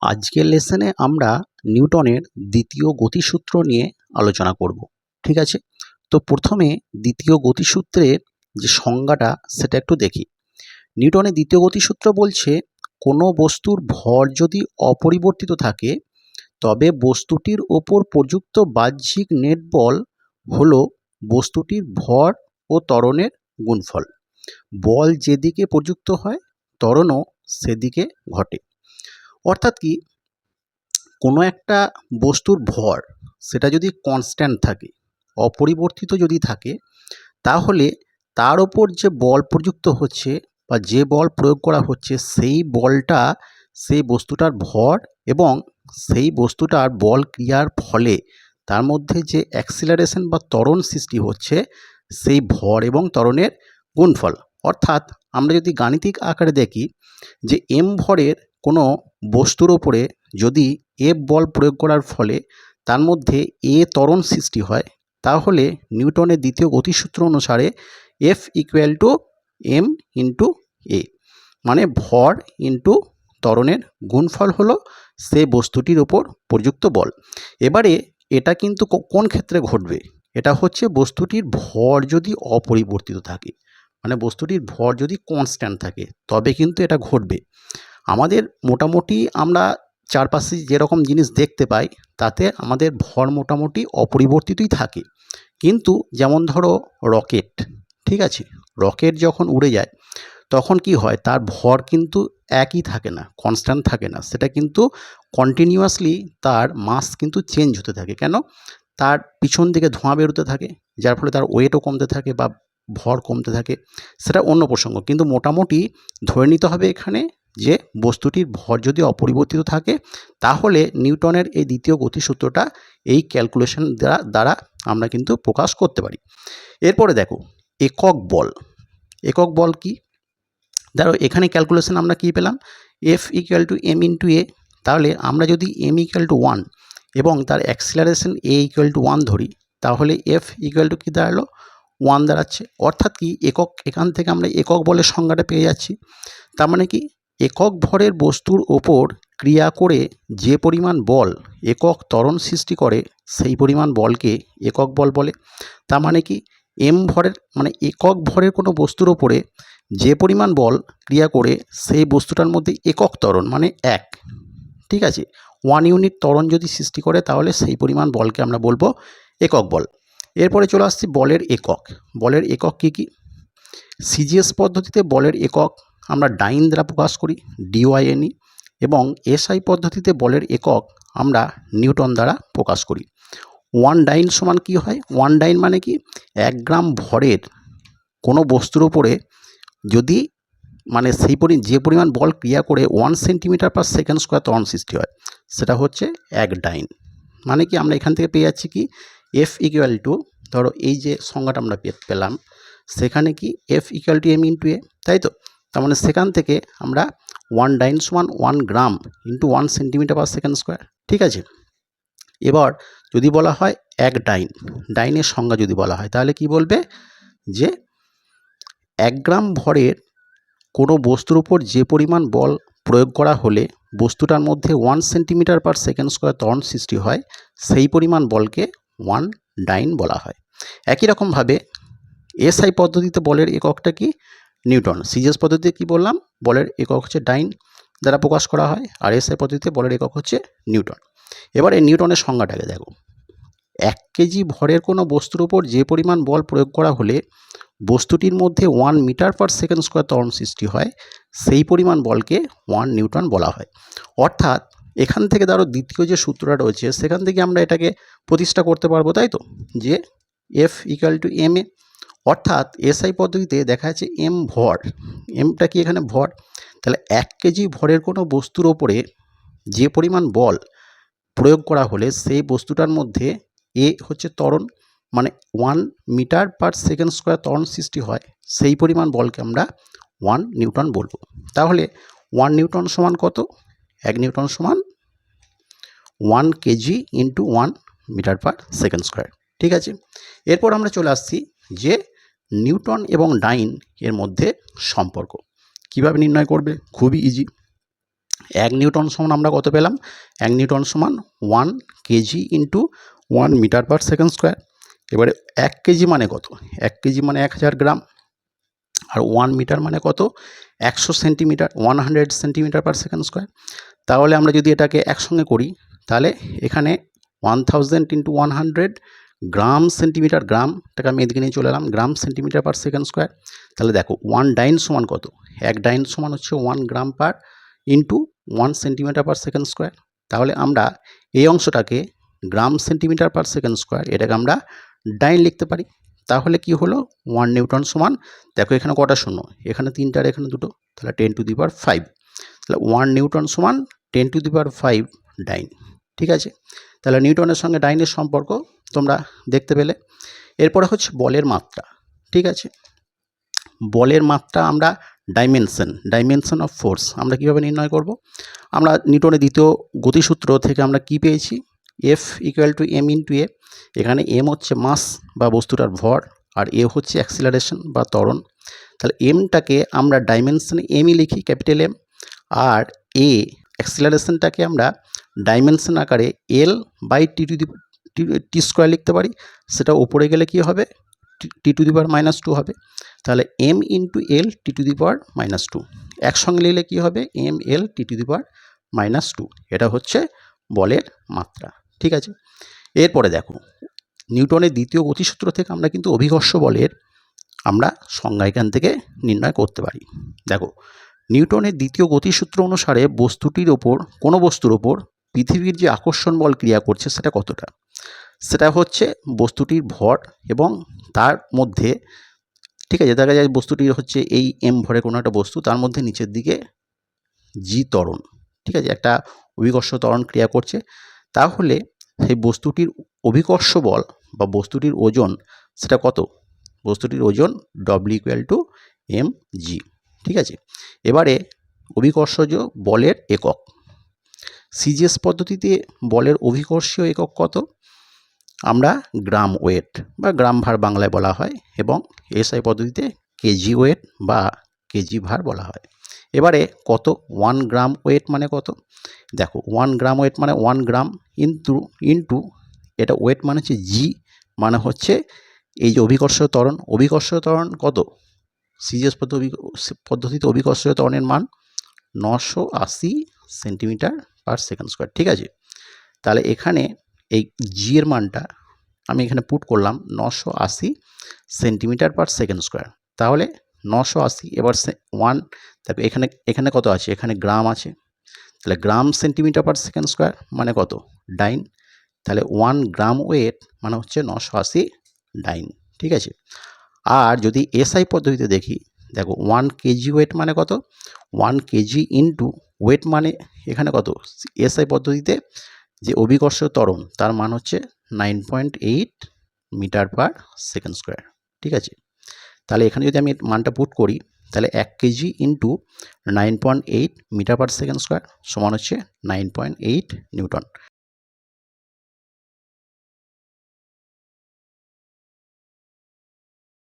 আজকের লেসনে আমরা নিউটনের দ্বিতীয় গতিসূত্র নিয়ে আলোচনা করব। ঠিক আছে, তো প্রথমে দ্বিতীয় গতিসূত্রের যে সংজ্ঞাটা সেটা একটু দেখি। নিউটনের দ্বিতীয় গতিসূত্র বলছে কোনো বস্তুর ভর যদি অপরিবর্তিত থাকে তবে বস্তুটির ওপর প্রযুক্ত বাহ্যিক নেট বল হলো বস্তুটির ভর ও ত্বরণের গুণফল। বল যেদিকে প্রযুক্ত হয় ত্বরণও সেদিকে ঘটে। অর্থাৎ কি, কোনো একটা বস্তুর ভর সেটা যদি কনস্ট্যান্ট থাকে, অপরিবর্তিত যদি থাকে, তাহলে তার ওপর যে বল প্রযুক্ত হচ্ছে বা যে বল প্রয়োগ করা হচ্ছে সেই বলটা সেই বস্তুটার ভর এবং সেই বস্তুটার বল ক্রিয়ার ফলে তার মধ্যে যে অ্যাক্সিলারেশন বা ত্বরণ সৃষ্টি হচ্ছে সেই ভর এবং ত্বরণের গুণফল। অর্থাৎ আমরা যদি গাণিতিক আকারে দেখি যে এম ভরের কোনো বস্তুর ওপরে যদি এফ বল প্রয়োগ করার ফলে তার মধ্যে এ ত্বরণ সৃষ্টি হয়, তাহলে নিউটনের দ্বিতীয় গতিসূত্র অনুসারে F equal to M into A, মানে ভর ইন্টু ত্বরণের গুণফল হলো সে বস্তুটির ওপর প্রযুক্ত বল। এবারে এটা কিন্তু কোন ক্ষেত্রে ঘটবে? এটা হচ্ছে বস্তুটির ভর যদি অপরিবর্তিত থাকে, মানে বস্তুটির ভর যদি কনস্ট্যান্ট থাকে, তবে কিন্তু এটা ঘটবে। আমাদের মোটামুটি আমরা চারপাশে যেরকম জিনিস দেখতে পাই তাতে আমাদের ভর মোটামুটি অপরিবর্তিতই থাকে। কিন্তু যেমন ধরো রকেট, ঠিক আছে, রকেট যখন উড়ে যায় তখন কি হয়, তার ভর কিন্তু একই থাকে না, কনস্ট্যান্ট থাকে না, সেটা কিন্তু কন্টিনিউয়াসলি তার মাস কিন্তু চেঞ্জ হতে থাকে। কেন? তার পিছন দিকে ধোঁয়া বেরোতে থাকে, যার ফলে তার ওয়েটও কমতে থাকে বা ভর কমতে থাকে, সেটা অন্য প্রসঙ্গ। কিন্তু মোটামুটি ধরে নিতে হবে এখানে যে বস্তুটির ভর যদি অপরিবর্তিত থাকে তাহলে নিউটনের এই দ্বিতীয় গতিসূত্রটা এই ক্যালকুলেশন দ্বারা আমরা কিন্তু প্রকাশ করতে পারি। এরপরে দেখো একক বল। একক বল কি? ধরো এখানে ক্যালকুলেশন আমরা কি পেলাম, F equal to M into A. তাহলে আমরা যদি এম ইকুয়াল টু 1 এবং তার অ্যাক্সিলারেশন এ ইকুয়াল টু 1 ধরি, তাহলে এফ ইকুয়াল টু কী দাঁড়ালো? 1 দাঁড়াচ্ছে। অর্থাৎ কি, একক, এখান থেকে আমরা একক বলের সংজ্ঞাটা পেয়ে যাচ্ছি। তার মানে কি, একক ভরের বস্তুর ওপর ক্রিয়া করে যে পরিমাণ বল একক ত্বরণ সৃষ্টি করে সেই পরিমাণ বলকে একক বল বলে। তার মানে কি, এম ভরের মানে একক ভরের কোনো বস্তুর ওপরে যে পরিমাণ বল ক্রিয়া করে সেই বস্তুটার মধ্যে একক ত্বরণ মানে 1, ঠিক আছে, 1 ইউনিট ত্বরণ যদি সৃষ্টি করে তাহলে সেই পরিমাণ বলকে আমরা বলবো একক বল। এরপরে চলে আসছি বলের একক। বলের একক কী কী? সিজিএস পদ্ধতিতে বলের একক আমরা ডাইন দ্বারা প্রকাশ করি, ডিওয়াইএনই, এবং এসআই পদ্ধতিতে বলের একক আমরা নিউটন দ্বারা প্রকাশ করি। 1 ডাইন সমান কি হয়? 1 ডাইন মানে কি, 1 গ্রাম ভরের কোনো বস্তুর উপরে যদি মানে যে পরিমাণ বল ক্রিয়া করে 1 সেন্টিমিটার পার সেকেন্ড স্কোয়ার ত্বরণ সৃষ্টি হয়, সেটা হচ্ছে 1 ডাইন। মানে কি, আমরা এখান থেকে পেয়ে যাচ্ছি কি, এফ ইকুয়াল টু, ধরো এই যে সংজ্ঞাটা আমরা পেলাম, সেখানে কি F equal to M into A, তাই তো? তার মানে সেখান থেকে আমরা 1 ডাইন সমান 1 gram into 1 centimetre per second square, ঠিক আছে। এবার যদি বলা হয় 1 ডাইন, ডাইনের সংজ্ঞা যদি বলা হয় তাহলে কি বলবে, যে 1 গ্রাম ভরের কোনো বস্তুর উপর যে পরিমাণ বল প্রয়োগ করা হলে বস্তুটার মধ্যে 1 সেন্টিমিটার পার সেকেন্ড স্কোয়ার ত্বরণ সৃষ্টি হয়, সেই পরিমাণ বলকে 1 ডাইন বলা হয়। একই রকমভাবে এসআই পদ্ধতিতে বলের এককটা কি? নিউটন। সিজিএস পদ্ধতিতে কি বললাম, বলের একক হচ্ছে ডাইন দ্বারা প্রকাশ করা হয়, আর এসআই পদ্ধতিতে বলের একক হচ্ছে নিউটন। এবার এই নিউটনের সংজ্ঞাটাকে দেখো। 1 কেজি ভরের কোনো বস্তুর উপর যে পরিমাণ বল প্রয়োগ করা হলে বস্তুটির মধ্যে 1 মিটার পার সেকেন্ড স্কোয়ার ত্বরণ সৃষ্টি হয়, সেই পরিমাণ বলকে 1 নিউটন বলা হয়। অর্থাৎ এখান থেকে ধরো দ্বিতীয় যে সূত্রটা রয়েছে সেখান থেকে আমরা এটাকে প্রতিষ্ঠা করতে পারবো, তাই তো, যে F equal to M A. অর্থাৎ এসআই পদ্ধতিতে দেখা যাচ্ছে এম ভর, এমটা কি এখানে ভর, তাহলে 1 কেজি ভরের কোনো বস্তুর ওপরে যে পরিমাণ বল প্রয়োগ করা হলে সেই বস্তুটার মধ্যে এ হচ্ছে ত্বরণ, মানে 1 মিটার পার সেকেন্ড স্কোয়ার ত্বরণ সৃষ্টি হয়, সেই পরিমাণ বলকে আমরা 1 নিউটন বলবো। তাহলে 1 নিউটন সমান কত? 1 নিউটন সমান 1 KG into 1 metre per second square, ঠিক আছে। এরপর আমরা চলে আসছি যে নিউটন এবং ডাইন এর মধ্যে সম্পর্ক কীভাবে নির্ণয় করবে। খুবই ইজি। 1 নিউটন সমান আমরা কত পেলাম? 1 নিউটন সমান 1 KG into 1 metre per second square. এবারে 1 কেজি মানে কত? 1 কেজি মানে 1000 গ্রাম, আর 1 মিটার মানে কত? 100 centimetre, 100 centimetre per second square. তাহলে আমরা যদি এটাকে একসঙ্গে করি, তাহলে এখানে 1000 ইন্টু 100 গ্রাম সেন্টিমিটার, গ্রামটাকে আমি এদিকে নিয়ে চলে এলাম, গ্রাম সেন্টিমিটার পার সেকেন্ড স্কোয়ার। তাহলে দেখো 1 ডাইন সমান কত? 1 ডাইন সমান হচ্ছে 1 gram per into 1 centimetre per second square. তাহলে আমরা এই অংশটাকে gram centimetre per second square, এটাকে আমরা ডাইন লিখতে পারি। তাহলে কি হলো? 1 নিউটন সমান, দেখো এখানে কটা শূন্য, এখানে 3টা আর এখানে 2টো, তাহলে 10 টু দি পাওয়ার 5। তাহলে 1 নিউটন সমান 10 টু দি পাওয়ার 5 ডাইন। ঠিক আছে, তাহলে নিউটনের সঙ্গে ডাইনের সম্পর্ক তোমরা দেখতে পেলে। এরপরে হচ্ছে বলের মাত্রা। ঠিক আছে, বলের মাত্রা আমরা ডাইমেনশন অফ ফোর্স আমরা কীভাবে নির্ণয় করব? আমরা নিউটনের দ্বিতীয় গতিসূত্র থেকে আমরা কি পেয়েছি? F equal to M into A. এখানে এম হচ্ছে মাস বা বস্তুটার ভর, আর এ হচ্ছে অ্যাক্সিলারেশন বা ত্বরণ। তাহলে এমটাকে আমরা ডাইমেনশনে এমই লিখি, ক্যাপিটাল এম, আর এ অ্যাক্সিলারেশনটাকে আমরা ডাইমেনশন আকারে এল বাই টি স্কোয়ার লিখতে পারি। সেটা ওপরে গেলে কি হবে? টি টু দি পাওয়ার -2 হবে। তাহলে M into L T to the power -2 একসঙ্গে লিখলে কি হবে? M L T to the power -2। এটা হচ্ছে বলের মাত্রা। ঠিক আছে, এরপরে দেখো নিউটনের দ্বিতীয় গতিসূত্র থেকে আমরা কিন্তু অভিকর্ষ বলের আমরা সংজ্ঞা এখান থেকে নির্ণয় করতে পারি। দেখো নিউটনের দ্বিতীয় গতিসূত্র অনুসারে বস্তুটির ওপর, কোনো বস্তুর ওপর পৃথিবীর যে আকর্ষণ বল ক্রিয়া করছে সেটা কতটা? সেটা হচ্ছে বস্তুটির ভর এবং তার মধ্যে, ঠিক আছে, দেখা যায় বস্তুটির হচ্ছে এই এম ভরে কোনো একটা বস্তু, তার মধ্যে নিচের দিকে জি ত্বরণ, ঠিক আছে, একটা অভিকর্ষ ত্বরণ ক্রিয়া করছে। তাহলে সেই বস্তুটির অভিকর্ষ বল বা বস্তুটির ওজন সেটা কত? বস্তুটির ওজন W equal to M G. ঠিক আছে, এবারে অভিকর্ষজ বলের একক। সিজিএস পদ্ধতিতে বলের অভিকর্ষীয় একক কত? আমরা গ্রাম ওয়েট বা গ্রাম ভার বাংলায় বলা হয়, এবং এসআই পদ্ধতিতে কেজি ওয়েট বা কেজি ভার বলা হয়। এবারে কত? 1 গ্রাম ওয়েট মানে কত? দেখো 1 গ্রাম ওয়েট মানে 1 গ্রাম ইন্টু এটা ওয়েট মানে হচ্ছে জি, মানে হচ্ছে এই যে অভিকর্ষীয় ত্বরণ কত? সিজিএস পদ্ধতিতে অভিকর্ষীয় ত্বরণের মান 980 সেন্টিমিটার পার সেকেন্ড স্কোয়ার। ঠিক আছে, তাহলে এখানে এই জি এর মানটা আমি এখানে পুট করলাম 980 সেন্টিমিটার পার সেকেন্ড স্কোয়ার। তাহলে 980, এবার 1, দেখো এখানে কত আছে? এখানে গ্রাম আছে, তাহলে গ্রাম সেন্টিমিটার পার সেকেন্ড স্কোয়ার মানে কত? ডাইন। তাহলে 1 গ্রাম ওয়েট মানে হচ্ছে 980 ডাইন। ঠিক আছে, আর যদি এসআই পদ্ধতিতে দেখি, দেখো 1 কেজি ওয়েট মানে কত? 1 কেজি ইন্টু ওয়েট মানে এখানে কত? এসআই পদ্ধতিতে যে অভিকর্ষ ত্বরণ তার মান হচ্ছে 9.8 মিটার পার সেকেন্ড স্কোয়ার। ঠিক আছে, তাহলে এখানে যদি আমি মানটা পুট করি, তাহলে 1 KG into 9.8 metre per second square সমান হচ্ছে 9.8 নিউটন।